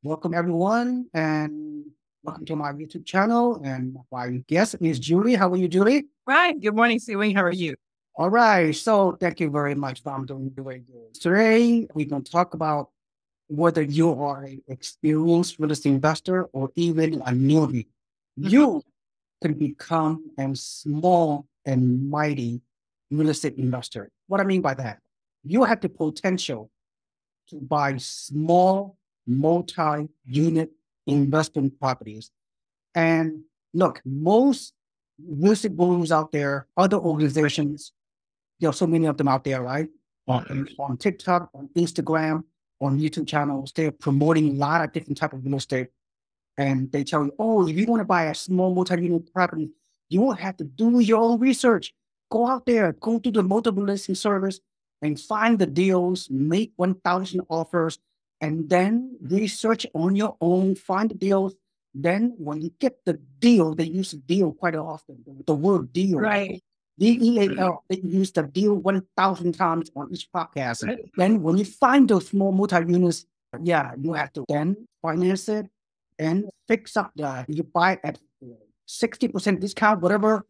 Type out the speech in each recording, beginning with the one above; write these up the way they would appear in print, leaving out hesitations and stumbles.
Welcome everyone, and welcome to my YouTube channel. And my guest is Julie. How are you, Julie? Right. Good morning, Celine. How are you? All right. So thank you very much. I'm doing very good. Today we're going to talk about whether you are an experienced real estate investor or even a newbie. Mhm. You can become a small and mighty real estate investor. What I mean by that, you have the potential to buy small multi-unit investment properties. And look, most real estate gurus out there, other organizations, there are so many of them out there, right? On TikTok, on Instagram, on YouTube channels, they're promoting a lot of different type of real estate. And they tell you, oh, if you want to buy a small multi-unit property, you won't have to do your own research. Go out there, go to the multiple listing service and find the deals, make 1,000 offers, and then research on your own, find the deals. Then when you get the deal, they use the deal quite often, the word deal. Right. DEAL, they use the deal 1,000 times on each podcast. Right. Then when you find those small multi-units, yeah, you have to then finance it and fix up you buy it at 60% discount, whatever.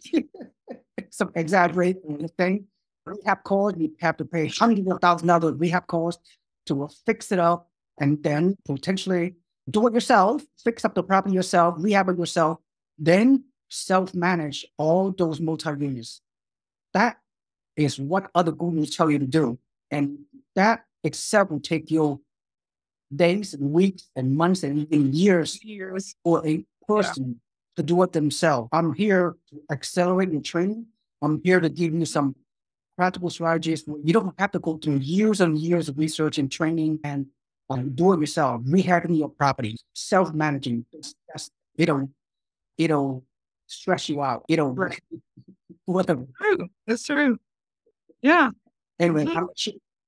Some exaggerate thing. Rehab cost, you have to pay hundreds of $1,000 rehab cost to fix it up and then potentially do it yourself, fix up the property yourself, rehab it yourself, then self-manage all those multi-units. That is what other gurus tell you to do. And that itself will take you days and weeks and months and even years for a person to do it themselves. I'm here to accelerate your training. I'm here to give you some practical strategies. You don't have to go through years and years of research and training and do it yourself, rehabbing your property, self-managing. It'll stress you out. It'll Right. whatever. True. That's true. Yeah. Anyway, Mhm.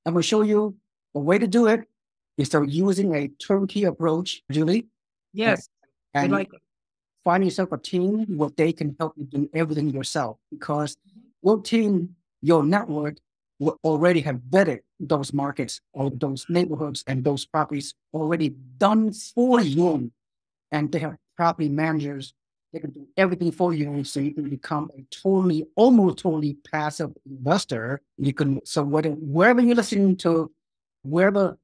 I'm going to show you the way to do it is start using a turnkey approach, Julie, and, Yes. I and like it. find yourself a team where they can help you do everything yourself because your team, your network will already have vetted those markets or those neighborhoods and those properties already done for you. And they have property managers. They can do everything for you. So you can become a almost totally passive investor. You can, so wherever you're listening to, wherever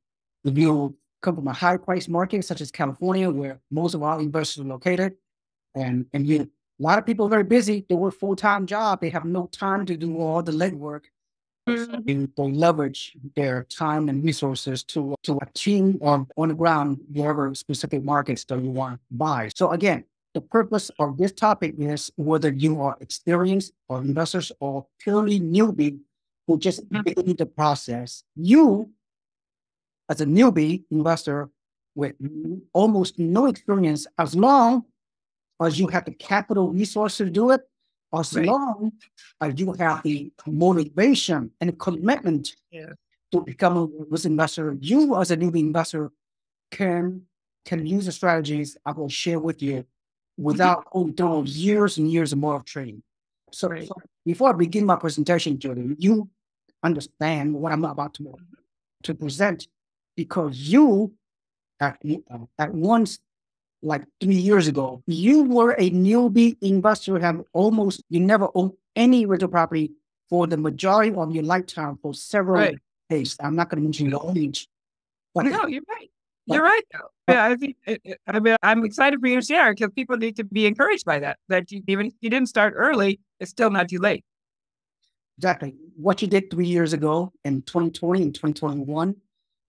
you come from a high price market, such as California, where most of our investors are located, a lot of people are very busy. They work full-time job. They have no time to do all the legwork. Mhm. They leverage their time and resources to a team on the ground, wherever specific markets that you want to buy. So again, the purpose of this topic is whether you are experienced or investors or purely newbie who just Mhm. begin the process. You, as a newbie investor with almost no experience, as long as you have the capital resources to do it, as Right. long as you have the motivation and commitment Yeah. to become a risk investor, you as a newbie investor can can use the strategies I will share with you Mhm. without going through years and years more of training. So, Right. so before I begin my presentation, Julie, you understand what I'm about to present because you at once like 3 years ago, you were a newbie investor, you never owned any rental property for the majority of your lifetime for several Right. days. I'm not going to mention your age, but, No, you're right. You're but, right, though. but Yeah, I think I'm excited for you to share because people need to be encouraged by that. That even if you didn't start early, it's still not too late. exactly what you did 3 years ago in 2020 and 2021,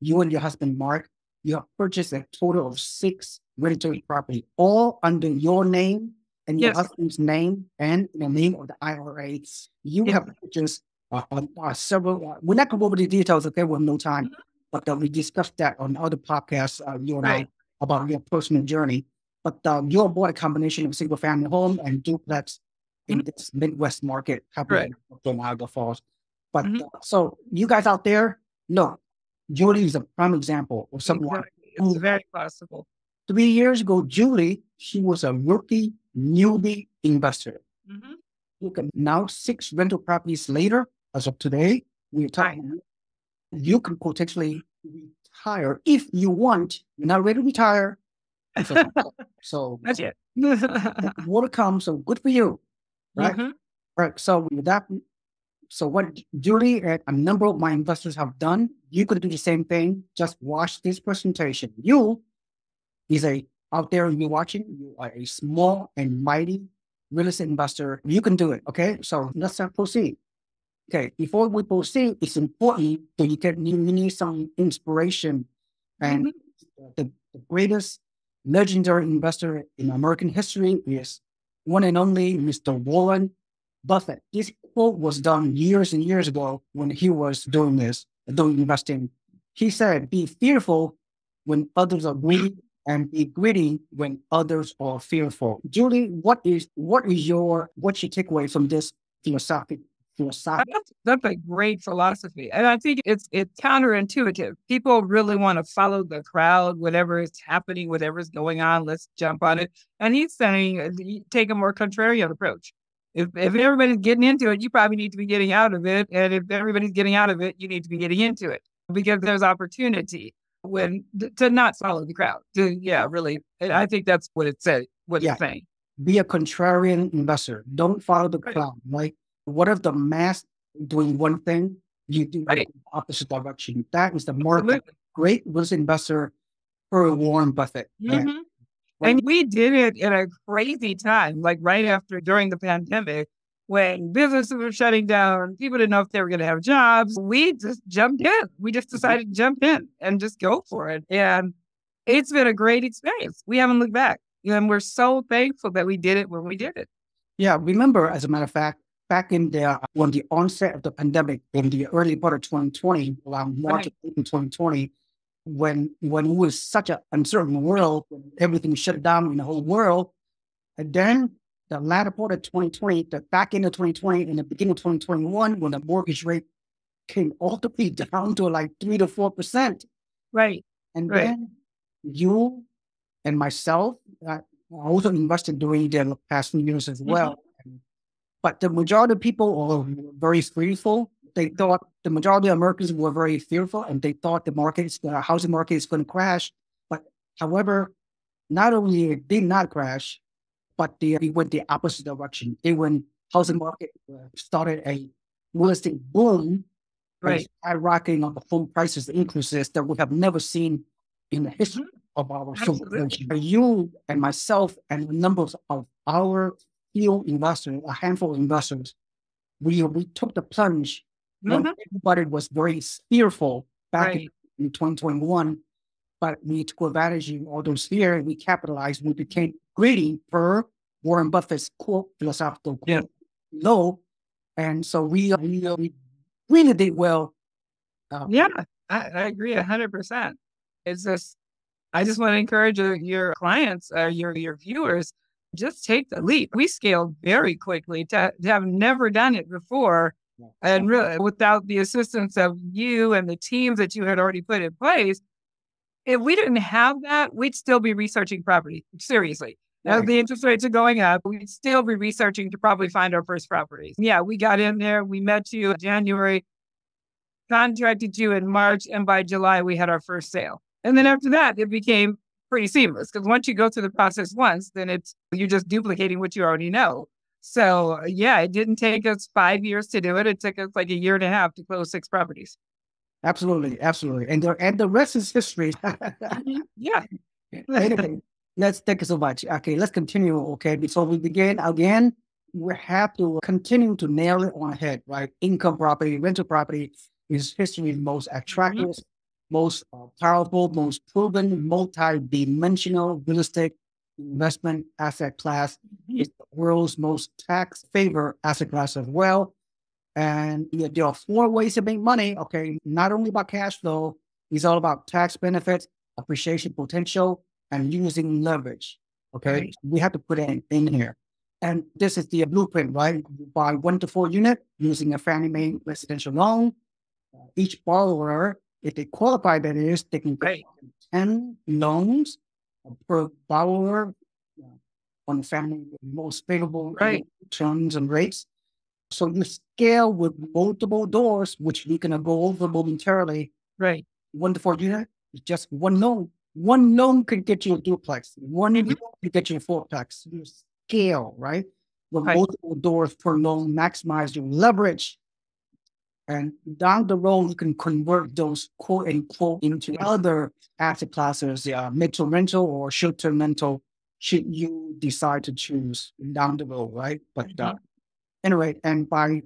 you and your husband, Mark, you have purchased a total of 6 rental property, all under your name and your Yes. husband's name and the name of the IRA. You Yes. have purchased several, we're not going to go over the details, okay, we have no time, Mhm. but we discussed that on other podcasts, you and I, Right. about your personal journey. But you bought a combination of single family home and duplex Mhm. in this Midwest market Right. happening from Niagara Falls. But Mhm. so you guys out there, no, Julie is a prime example of someone Exactly. It's who very possible. 3 years ago, Julie, she was a rookie newbie investor. Mhm. Look at now 6 rental properties later, as of today, we're Right. talking, you can potentially retire if you want. You're not ready to retire. So, so That's it. what comes, so good for you, right? Mhm. Right. So with that, so what Julie and a number of my investors have done, you could do the same thing. Just watch this presentation. You is a out there you're watching, you are a small and mighty real estate investor. You can do it. Okay. So let's proceed. Okay. Before we proceed, it's important that you need some inspiration. And Mhm. the greatest legendary investor in American history is one and only Mr. Warren Buffett. This quote was done years and years ago when he was doing investing. He said, "Be fearful when others are greedy, and be greedy when others are fearful." Julie, what's your takeaway from this philosophy? That's a great philosophy. And I think it's counterintuitive. People really want to follow the crowd, whatever is happening, whatever's going on, let's jump on it. And he's saying take a more contrarian approach. If everybody's getting into it, you probably need to be getting out of it. And if everybody's getting out of it, you need to be getting into it because there's opportunity to not follow the crowd. Really. And I think that's what it said, what Yeah. it's saying. Be a contrarian investor. Don't follow the Right. crowd, right? What if the mass doing one thing, you do Right. the opposite direction? That is the mark of Absolutely. great real estate investor for Warren Buffett. Yeah. Mhm. And we did it in a crazy time, like right after, during the pandemic, when businesses were shutting down, people didn't know if they were going to have jobs. We just jumped in. We just decided to jump in and just go for it. And it's been a great experience. We haven't looked back. And we're so thankful that we did it when we did it. Yeah, remember, as a matter of fact, back in the when the onset of the pandemic in the early part of 2020, around March of 2020, when it was such an uncertain world, when everything shut down in the whole world, and then the latter part of 2020, the back end of 2020 and the beginning of 2021, when the mortgage rate came all the way down to like 3 to 4%. Right. And Right. then you and myself, I also invested during the past few years as well. But the majority of people are very fearful. They thought the majority of Americans were very fearful and they thought the housing market is going to crash. But however, not only it did not crash, but it went the opposite direction. It went housing market started a real estate boom, Right. skyrocketing of the home prices increases that we have never seen in the history of our Absolutely. civilization. You and myself and a number of our few investors, a handful of investors, we took the plunge when everybody was very fearful back Right. in 2021. But we took advantage of all those fear and we capitalized. We became greedy per Warren Buffett's quote, philosophical quote. Yeah. Low. And so we really did well. Yeah, I agree 100%. It's just, I just want to encourage your clients, your viewers, just take the leap. We scaled very quickly to have never done it before. And really, without the assistance of you and the teams that you had already put in place, if we didn't have that, we'd still be researching property. Seriously. As Right. the interest rates are going up, we'd still be researching to probably find our first properties. Yeah, we got in there. We met you in January, contracted you in March, and by July, we had our first sale. And then after that, it became pretty seamless because once you go through the process once, then you're just duplicating what you already know. So yeah, it didn't take us 5 years to do it. It took us like a year and a half to close 6 properties. Absolutely. Absolutely. And the rest is history. Yeah. Anyway, thank you so much. Okay, let's continue. Okay, before we begin again, we have to continue to nail it on head, right? Income property, rental property is history's most attractive, most powerful, most proven, multi-dimensional real estate investment asset class. It's the world's most tax favored asset class as well. And there are 4 ways to make money. Okay, not only about cash flow, it's all about tax benefits, appreciation potential, and using leverage. Okay, Right. we have to put it in here. And this is the blueprint, right? You buy 1 to 4 unit using a Fannie Mae residential loan. Each borrower, if they qualify, that is, they can get Right. 10 loans per borrower on the family most favorable Right. terms and rates. So you scale with multiple doors, which we can go over momentarily. Right. 1 to 4 unit is just 1 loan. One loan could get you a duplex. One Mhm. loan could get you a fourplex. You scale, right? With Right. multiple doors per loan, maximize your leverage. And down the road, you can convert those quote unquote into other asset classes, mid-term rental or short-term rental, should you decide to choose down the road, right? But Mhm. anyway, and by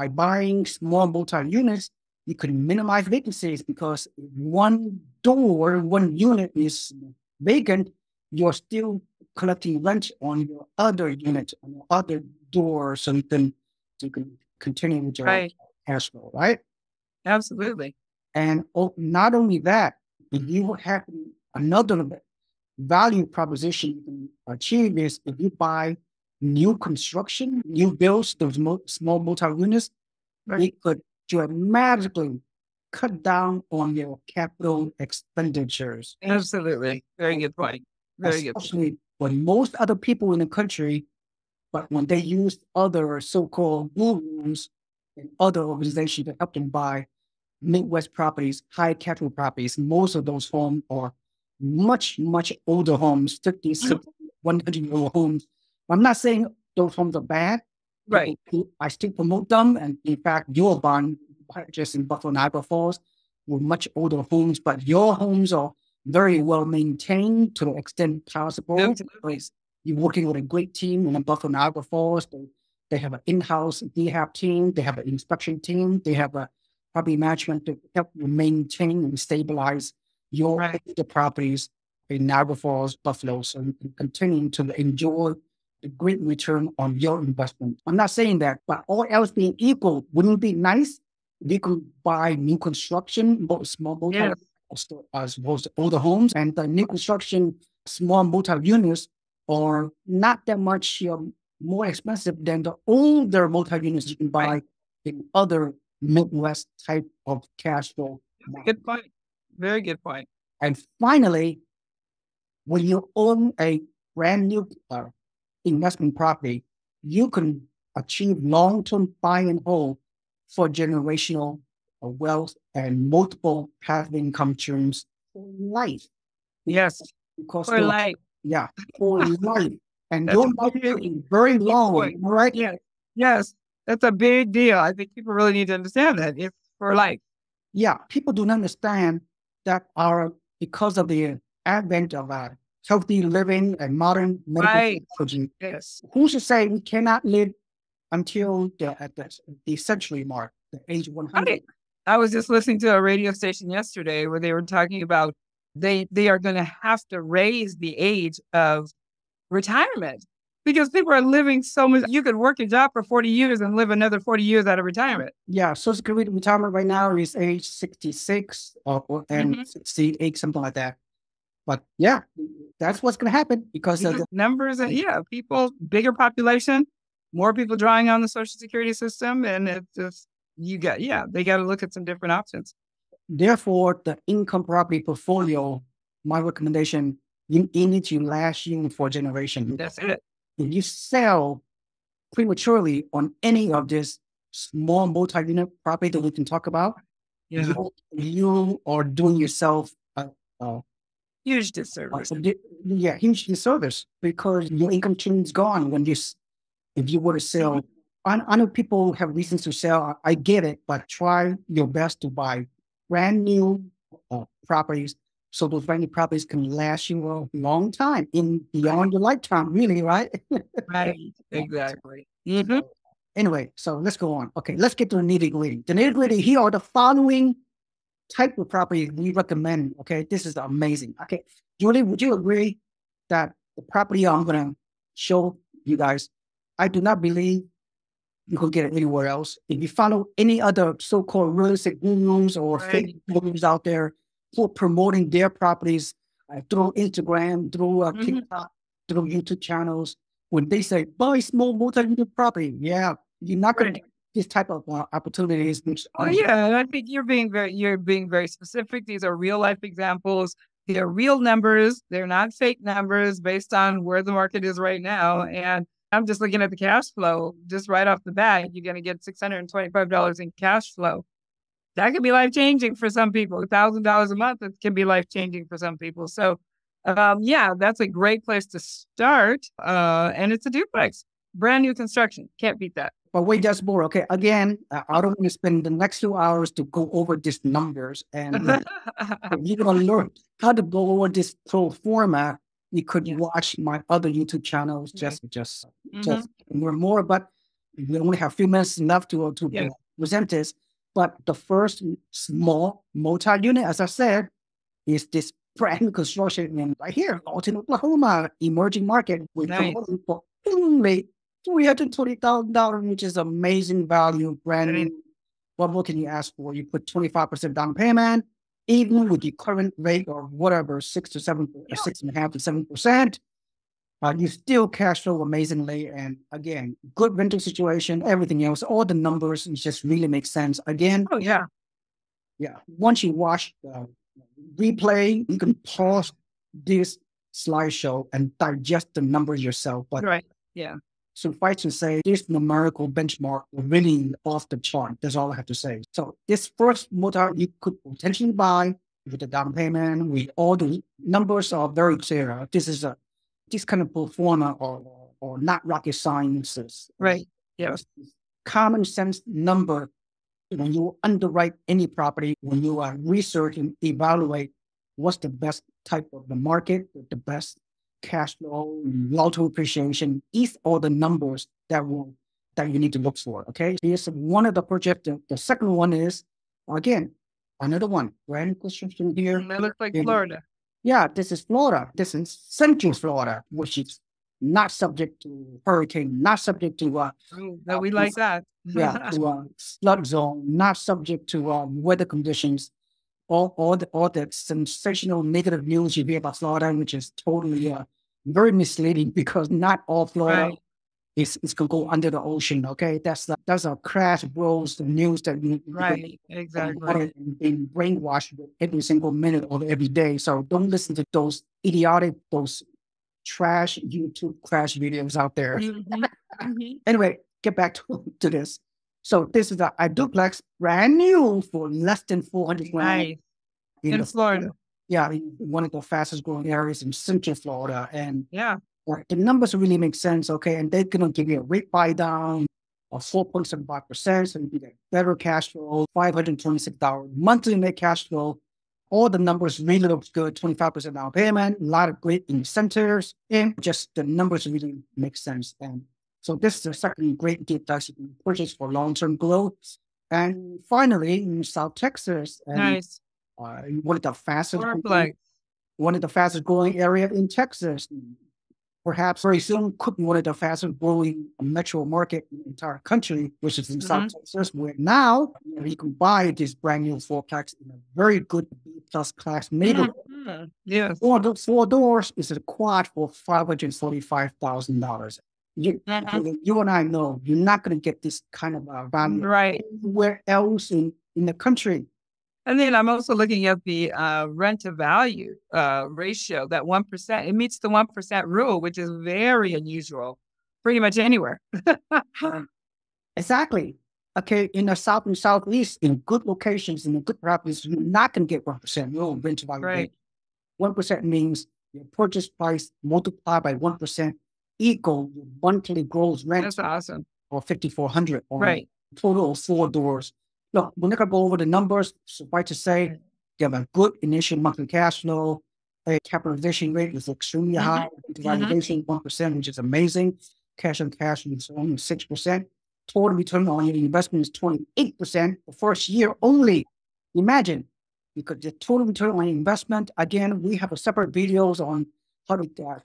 buying small multi-units, you can minimize vacancies because one door, one unit is vacant, you're still collecting rent on your other unit, on your other door, so you can continue with your Right. cash flow, right? Absolutely. And not only that, if you have another value proposition you can achieve is if you buy new construction, new builds, those small multi-units, Right. it could dramatically cut down on your capital expenditures, Absolutely. Very good point. Very good point. especially when most other people in the country, but when they use other so-called blue rooms and other organizations to help them buy Midwest properties, high capital properties, most of those homes are much, much older homes, 50, 60, 100-year-old homes. I'm not saying those homes are bad. Right. I still promote them. And in fact, your bond just in Buffalo, Niagara Falls, were much older homes, but your homes are very well maintained to the extent possible. Absolutely. You're working with a great team in Buffalo, Niagara Falls. They have an in-house rehab team. They have an inspection team. They have a property management to help you maintain and stabilize your Right. the properties in Niagara Falls, Buffalo, so you can continue to enjoy the great return on your investment. I'm not saying that, but all else being equal, wouldn't it be nice if you could buy new construction, small multi, Yes. as opposed to older homes, and the new construction small multi-units are not that much more expensive than the older multi-units you can buy Right. in other Midwest type of cash flow market. Good point. Very good point. And finally, when you own a brand new investment property, you can achieve long-term buy and hold for generational wealth and multiple passive income streams for life. Yes. Because For life. yeah, for life. And That's your a life could big be very long, point. right? Yes. Yes. That's a big deal. I think people really need to understand that. It's for life. Yeah, people do not understand that because of the advent of healthy living and modern medical Right. technology, Yes. who's to say we cannot live until at the century mark, the age of 100? Right. I was just listening to a radio station yesterday where they were talking about they are going to have to raise the age of retirement because people are living so much. You could work a job for 40 years and live another 40 years out of retirement. Yeah, Social Security retirement right now is age 66 and Mhm. 68, something like that. But yeah, that's what's going to happen because of Because the, numbers and people, bigger population, more people drawing on the social security system. And it's just, they got to look at some different options. therefore, the income property portfolio, my recommendation, you need to last you for a generation. That's it. If you sell prematurely on any of this small multi-unit property that we can talk about, Yeah. you are doing yourself a Huge disservice. huge disservice because your income stream is gone when if you were to sell. I know people have reasons to sell. I get it, but try your best to buy brand new properties so those brand new properties can last you a long time in beyond your lifetime, really, right? Right. Exactly. Mhm. Anyway, so let's go on. Okay, let's get to the nitty gritty. The nitty gritty here are the following type of property we recommend. Okay, this is amazing. Okay, Julie, would you agree that the property I'm going to show you guys, I do not believe you can get it anywhere else. If you follow any other so-called real estate gurus or fake gurus out there who are promoting their properties through Instagram, through Mhm. TikTok, through YouTube channels, when they say buy small multi-unit property, yeah, you're not going to Right. get this type of opportunities. Oh yeah, and I think you're being very specific. These are real life examples. They're real numbers. They're not fake numbers based on where the market is right now. And I'm just looking at the cash flow. Just right off the bat, you're going to get $625 in cash flow. That can be life changing for some people. $1,000 a month, it can be life changing for some people. So, yeah, that's a great place to start. And it's a duplex, brand new construction. Can't beat that. But wait, there's more. Okay, again, I don't want to spend the next 2 hours to go over these numbers, and you're gonna learn how to go over this pro forma. You could watch my other YouTube channels just learn more. But we only have a few minutes left to present this. But the first small multi-unit, as I said, is this brand new construction in right here, Alton, Oklahoma, emerging market with for only $320,000, which is amazing value, brand new. What more can you ask for? You put 25% down payment, even with the current rate or whatever, 6.5 to 7%. You still cash flow amazingly. And again, good rental situation, everything else, all the numbers just really make sense. Again, once you watch the replay, you can pause this slideshow and digest the numbers yourself. But suffice to say, this numerical benchmark are really off the chart. That's all I have to say. So this first motor you could potentially buy with the down payment, with all the numbers are very clear. This kind of pro forma or not rocket sciences. Right. Yes. Common sense number. When you underwrite any property, when you research and evaluate what's the best type of the market, the best cash flow, long-term appreciation, these are the numbers that you need to look for. Okay. Here's one of the projects. The second one is, again, another one, brand new construction here. That looks like Florida. Yeah, this is Florida. This is Central Florida, which is not subject to hurricane, not subject to we like that. to flood zone, not subject to weather conditions. All the sensational negative news you hear about Florida, which is totally very misleading, because not all Florida is going to go under the ocean. Okay, that's a crash blows the news that exactly being brainwashed every single minute of every day. So don't listen to those idiotic, those trash YouTube crash videos out there. Anyway, get back to this. So this is a duplex, brand new for less than $400,000 in Florida. Yeah, one of the fastest growing areas in Central Florida, and the numbers really make sense. Okay, and they're gonna give you a rate buy down of 4.75%, so you get better cash flow, $526 monthly net cash flow. All the numbers really look good. 25% down payment, a lot of great incentives, and just the numbers really make sense. And so this is the second great deep dive you can purchase for long-term growth. And finally, in South Texas, one of the fastest growing area in Texas. Perhaps very soon could be one of the fastest growing metro market in the entire country, which is in South Texas, where now you can buy this brand new fourplex in a very good B+ class neighborhood. Yes. 4 doors is a quad for $545,000. You and I know you're not going to get this kind of value anywhere else in the country. And then I'm also looking at the rent to value ratio, that 1%. It meets the 1% rule, which is very unusual pretty much anywhere. Exactly. Okay, in the South and Southeast, in good locations, in good properties, you're not going to get 1% rule rent to value rate. 1% means your purchase price multiplied by 1% equal your monthly gross rent. That's awesome. Or $5,400. Total of 4 doors. Look, we're not going to go over the numbers. Suffice to say, you have a good initial monthly cash flow. A capitalization rate is extremely high. Valuation 1%, which is amazing. Cash on cash is only 6%. Total return on your investment is 28% the first year only. Imagine, because the total return on investment, again, we have a separate videos on how to cash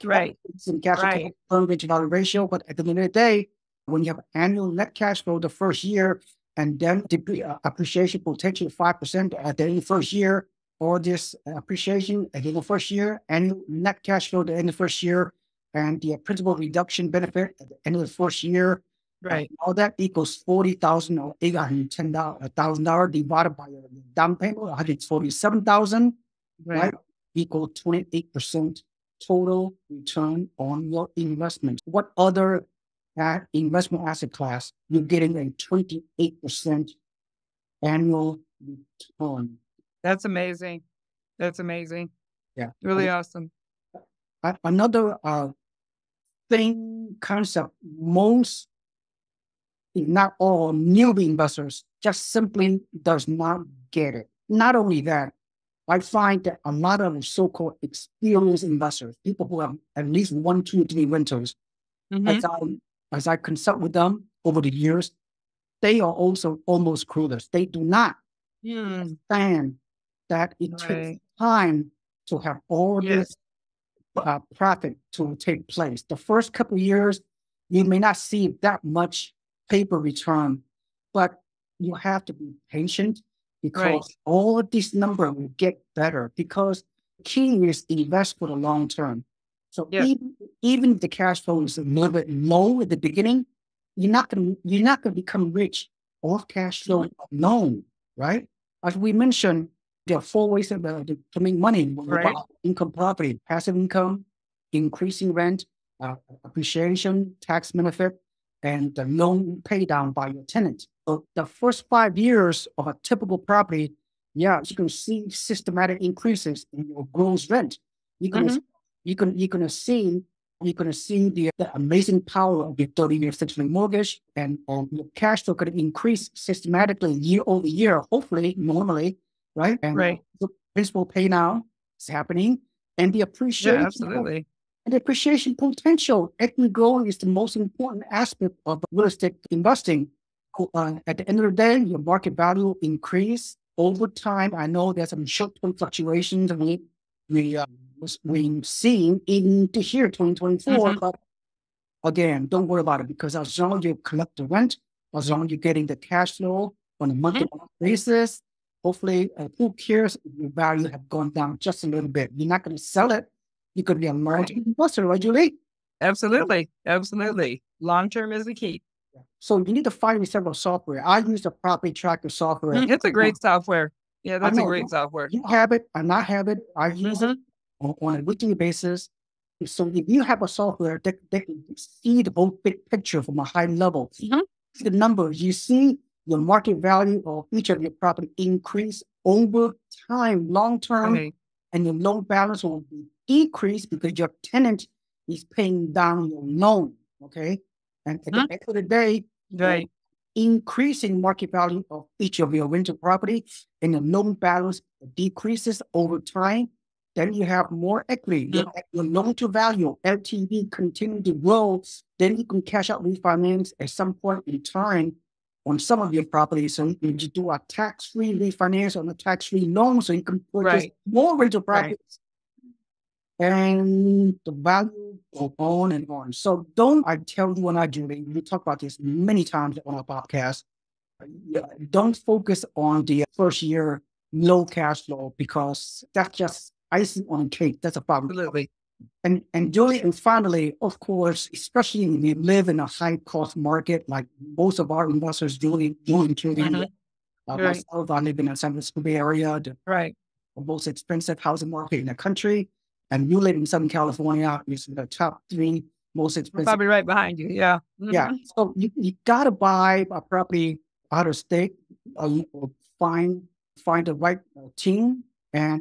value ratio. But at the end of the day, when you have annual net cash flow the first year, and then appreciation potential 5% at the end of the first year, or this appreciation at the end of the first year, annual net cash flow at the end of the first year, and the principal reduction benefit at the end of the first year. All that equals $40,000 or $810,000 divided by your down payment, $147,000, equal 28% total return on your investment. What other investment asset class, you're getting a 28% annual return. That's amazing. That's amazing. Yeah. Really awesome. Another concept, most, if not all, newbie investors just simply does not get it. Not only that, I find that a lot of so-called experienced investors, people who have at least 1, 2, 3 rentals, as I consult with them over the years, they are also almost clueless. They do not understand that it takes time to have all this profit to take place. The first couple of years, you may not see that much paper return, but you have to be patient because all of these numbers will get better, because the key is invest for the long term. So even if the cash flow is a little bit low at the beginning, you're not gonna become rich off cash flow alone, right? As we mentioned, there are 4 ways to make money when we buy income property: passive income, increasing rent, appreciation, tax benefit, and the loan pay down by your tenant. So the first 5 years of a typical property, you can see systematic increases in your gross rent. You're gonna see the amazing power of your 30-year fixed rate mortgage, and your cash flow could increase systematically year over year, hopefully, normally, right? And the principal pay now is happening, and the appreciation. Yeah, absolutely. And the appreciation potential. Equity growing is the most important aspect of real estate investing. At the end of the day, your market value increase over time. I know there's some short-term fluctuations we've seen in this year, 2024. But again, don't worry about it, because as long as you collect the rent, as long as you're getting the cash flow on a monthly basis, hopefully, who cares if your value have gone down just a little bit? You're not going to sell it. You could be a large investor, right, Julie? Absolutely. Absolutely. Long-term is the key. So you need to find several software. I use the property tracker software. It's a great software. Yeah, that's a great software. You have it, I not have it. I use it on a weekly basis. So if you have a software that can see the whole big picture from a high level, see the numbers, you see your market value of each of your property increase over time, long term, and your loan balance will be decreased because your tenant is paying down your loan. Okay, and at the end of the day, increasing market value of each of your rental property and the loan balance decreases over time. Then you have more equity. Your loan to value, LTV, continue to grow. Then you can cash out refinance at some point in time on some of your properties. So you can do a tax-free refinance on a tax-free loan, so you can purchase more rental properties. And the value goes on and on. So I tell you, and I do, we talk about this many times on our podcast, don't focus on the first year low cash flow, because that's just icing on the cake. That's a problem. Absolutely. And Julie, and finally, of course, especially when you live in a high cost market, like most of our investors do, including myself, I live in the San Francisco Bay Area, the most expensive housing market in the country. And you live in Southern California, it's the top 3 most expensive. Probably right behind you, yeah. Yeah, so you got to buy a property out of state, or find the right team. And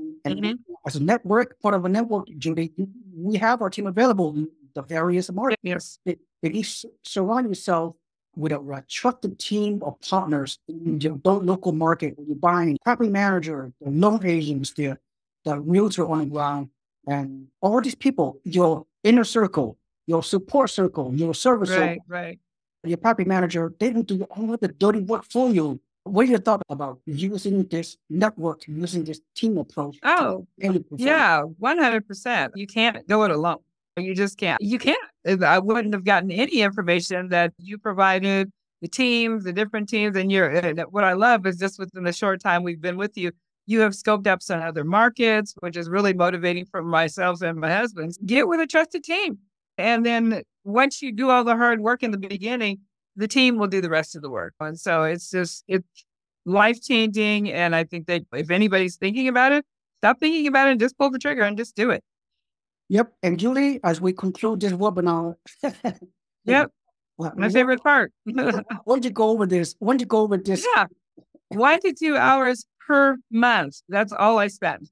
as a network, part of a network, Judy, we have our team available in the various markets. Yes. If you surround yourself with a trusted team of partners in your local market, where you're buying property manager, the loan agents, the realtor on the ground, and all these people, your inner circle, your support circle, your service circle, your property manager, they don't do all of the dirty work for you. What are your thoughts about using this network, using this team approach? Oh, yeah, 100%. You can't do it alone. You just can't. You can't. I wouldn't have gotten any information that you provided, the teams, the different teams. And what I love is just within the short time we've been with you, you have scoped up some other markets, which is really motivating for myself and my husband. Get with a trusted team. And then once you do all the hard work in the beginning, the team will do the rest of the work. And so it's life-changing. And I think that if anybody's thinking about it, stop thinking about it and just pull the trigger and just do it. Yep. And Julie, as we conclude this webinar. Yep. My favorite part. When you go over this? Yeah. 1 to 2 hours per month. That's all I spend.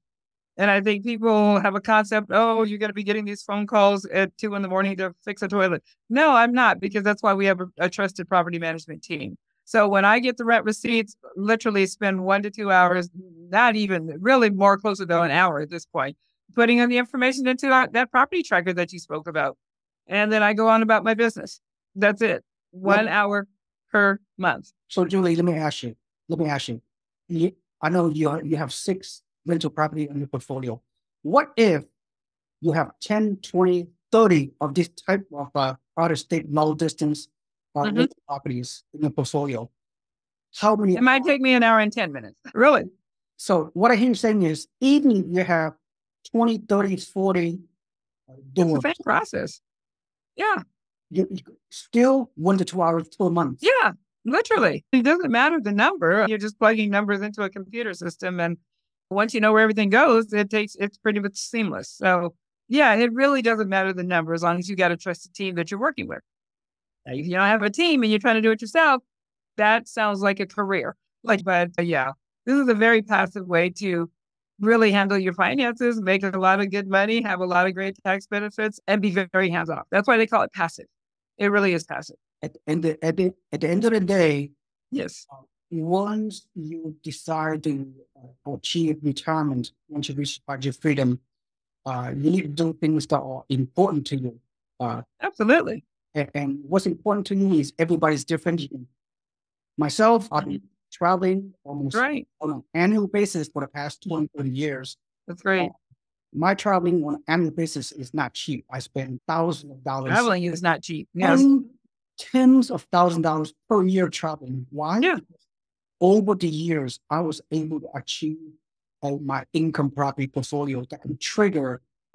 And I think people have a concept, oh, you're going to be getting these phone calls at 2 in the morning to fix a toilet. No, I'm not, because that's why we have a trusted property management team. So when I get the rent receipts, literally spend 1 to 2 hours, not even really more closer to an hour at this point, putting in the information into that property tracker that you spoke about. And then I go on about my business. That's it. 1 hour per month. So Julie, let me ask you. I know you have 6 rental property in your portfolio. What if you have 10, 20, 30 of this type of out of state, long distance rental properties in the portfolio? How many? It might take me an hour and 10 minutes. Really? So what I hear you saying is, even if you have 20, 30, 40 It's the same process. Yeah. you still 1 to 2 hours per month. Yeah, literally. It doesn't matter the number. You're just plugging numbers into a computer system. And once you know where everything goes, it's pretty much seamless. So yeah, it really doesn't matter the number as long as you got a trusted team that you're working with. Now, if you don't have a team and you're trying to do it yourself, that sounds like a career. But yeah, this is a very passive way to really handle your finances, make a lot of good money, have a lot of great tax benefits, and be very hands off. That's why they call it passive. It really is passive. At the end of the day, yes. Once you decide to achieve retirement, once you reach budget freedom, you need to do things that are important to you. Absolutely. And what's important to you is everybody's different. Myself, I've been traveling almost on an annual basis for the past 20, 30 years. That's great. My traveling on an annual basis is not cheap. I spend thousands of dollars. Traveling is not cheap. Yes. Tens of thousands of dollars per year traveling. Why? Yeah. Over the years, I was able to achieve my income property portfolio that can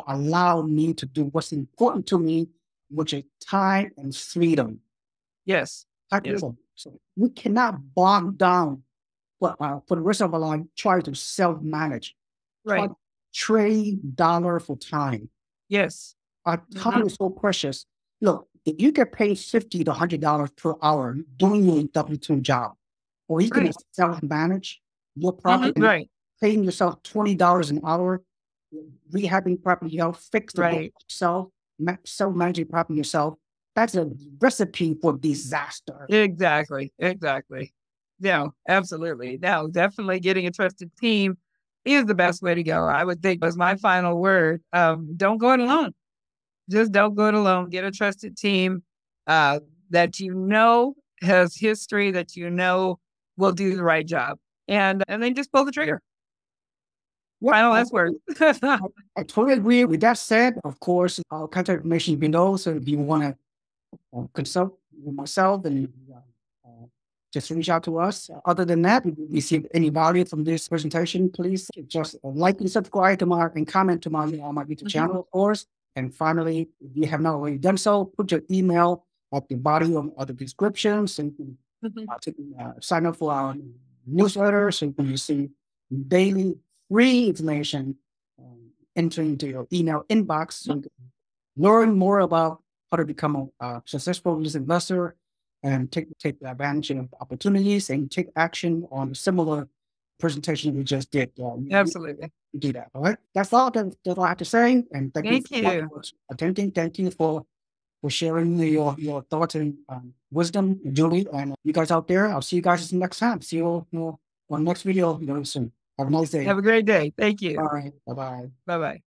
allow me to do what's important to me, which is time and freedom. Yes. So we cannot bog down for the rest of our life, try to self-manage. Right. Trade dollar for time. Yes. Our time is so precious. Look, if you get paid $50 to $100 per hour doing your W-2 job, or you can self-manage your property, paying yourself $20 an hour, rehabbing property yourself, fix the self-managing property yourself. That's a recipe for disaster. Exactly. No, absolutely. No, definitely getting a trusted team is the best way to go. I would think was my final word. Don't go it alone. Just don't go it alone. Get a trusted team that you know has history, that you know will do the right job. And then just pull the trigger. Final last word. I totally agree. With that said, of course, our contact information below. So if you want to consult with myself and just reach out to us. Other than that, if you receive any value from this presentation, please just like and subscribe to and comment to my YouTube channel, of course. And finally, if you have not already done so, put your email at the bottom of the description so you can sign up for our newsletter so you can receive daily free information entering into your email inbox so you can learn more about how to become a successful investor and take advantage of opportunities and take action on a similar presentation we just did. Absolutely. Do that. All right. That's all that I have to say. And thank you for attending. Thank you for sharing your thoughts and wisdom, Julie. And you guys out there, I'll see you guys next time. See you on the next video very soon. Have a nice day. Have a great day. Thank you. All right. Bye-bye. Bye-bye.